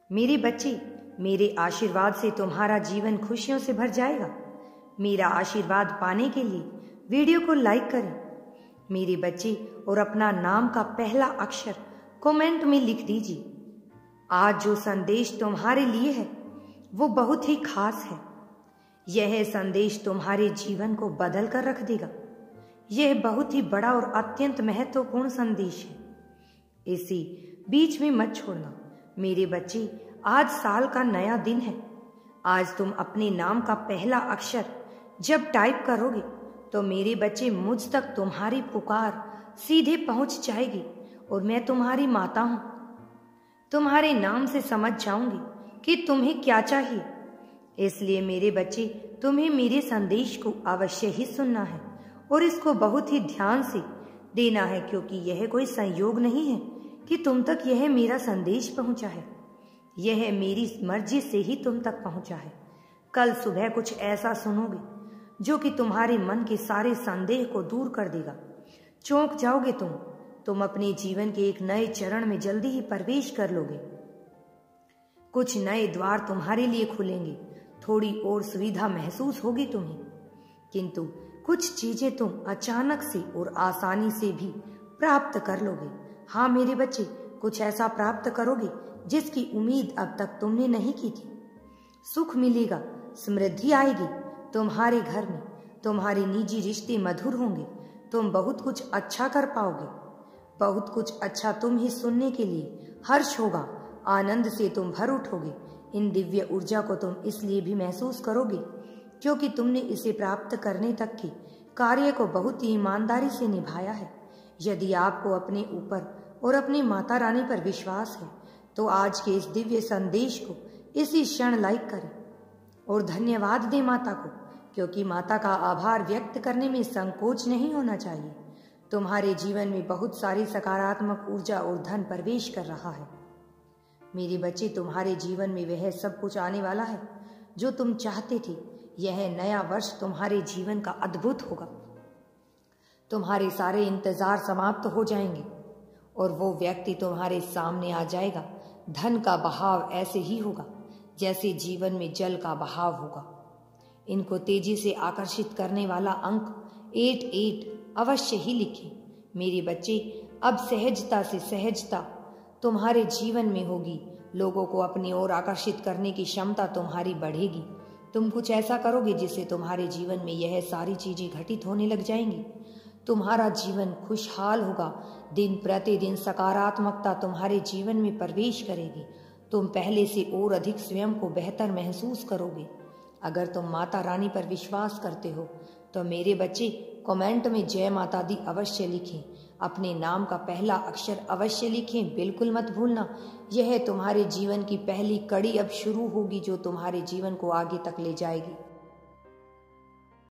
मेरे बच्चे, मेरे आशीर्वाद से तुम्हारा जीवन खुशियों से भर जाएगा। मेरा आशीर्वाद पाने के लिए वीडियो को लाइक करें मेरे बच्चे, और अपना नाम का पहला अक्षर कमेंट में लिख दीजिए। आज जो संदेश तुम्हारे लिए है वो बहुत ही खास है। यह संदेश तुम्हारे जीवन को बदल कर रख देगा। यह बहुत ही बड़ा और अत्यंत महत्वपूर्ण संदेश है। इसी बीच में मत छोड़ना मेरे बच्चे। आज साल का नया दिन है। आज तुम अपने नाम का पहला अक्षर जब टाइप करोगे तो मेरे बच्चे मुझ तक तुम्हारी पुकार सीधे पहुंच जाएगी, और मैं तुम्हारी माता हूं। तुम्हारे नाम से समझ जाऊंगी कि तुम्हें क्या चाहिए। इसलिए मेरे बच्चे, तुम्हें मेरे संदेश को अवश्य ही सुनना है और इसको बहुत ही ध्यान से देना है, क्योंकि यह कोई संयोग नहीं है कि तुम तक यह मेरा संदेश पहुंचा है। यह मेरी मर्जी से ही तुम तक पहुंचा है। कल सुबह कुछ ऐसा सुनोगे जो कि तुम्हारे मन के सारे संदेह को दूर कर देगा। चौंक जाओगे तुम अपने जीवन के एक नए चरण में जल्दी ही प्रवेश कर लोगे। कुछ नए द्वार तुम्हारे लिए खुलेंगे। थोड़ी और सुविधा महसूस होगी तुम्हें, किंतु कुछ चीजें तुम अचानक से और आसानी से भी प्राप्त कर लोगे। हाँ मेरे बच्चे, कुछ ऐसा प्राप्त करोगे जिसकी उम्मीद अब तक तुमने नहीं की थी। सुख मिलेगा, समृद्धि आएगी तुम्हारे घर में। तुम्हारे निजी रिश्ते मधुर होंगे। तुम बहुत कुछ अच्छा कर पाओगे। बहुत कुछ अच्छा तुम ही सुनने के लिए हर्ष होगा। आनंद से तुम भर उठोगे। इन दिव्य ऊर्जा को तुम इसलिए भी महसूस करोगे क्योंकि तुमने इसे प्राप्त करने तक के कार्य को बहुत ही ईमानदारी से निभाया है। यदि आपको अपने ऊपर और अपनी माता रानी पर विश्वास है तो आज के इस दिव्य संदेश को इसी क्षण लाइक करें और धन्यवाद दें माता को, क्योंकि माता का आभार व्यक्त करने में संकोच नहीं होना चाहिए। तुम्हारे जीवन में बहुत सारी सकारात्मक ऊर्जा और धन प्रवेश कर रहा है मेरे बच्चे। तुम्हारे जीवन में वह सब कुछ आने वाला है जो तुम चाहते थे। यह नया वर्ष तुम्हारे जीवन का अद्भुत होगा। तुम्हारे सारे इंतजार समाप्त हो जाएंगे और वो व्यक्ति तुम्हारे सामने आ जाएगा। धन का बहाव ऐसे ही होगा जैसे जीवन में जल का बहाव होगा। इनको तेजी से आकर्षित करने वाला अंक 88 अवश्य ही लिखें मेरे बच्चे। अब सहजता से सहजता तुम्हारे जीवन में होगी। लोगों को अपनी ओर आकर्षित करने की क्षमता तुम्हारी बढ़ेगी। तुम कुछ ऐसा करोगे जिससे तुम्हारे जीवन में यह सारी चीजें घटित होने लग जाएंगी। तुम्हारा जीवन खुशहाल होगा। दिन प्रतिदिन सकारात्मकता तुम्हारे जीवन में प्रवेश करेगी। तुम पहले से और अधिक स्वयं को बेहतर महसूस करोगे। अगर तुम माता रानी पर विश्वास करते हो तो मेरे बच्चे कमेंट में जय माता दी अवश्य लिखें। अपने नाम का पहला अक्षर अवश्य लिखें, बिल्कुल मत भूलना। यह तुम्हारे जीवन की पहली कड़ी अब शुरू होगी जो तुम्हारे जीवन को आगे तक ले जाएगी।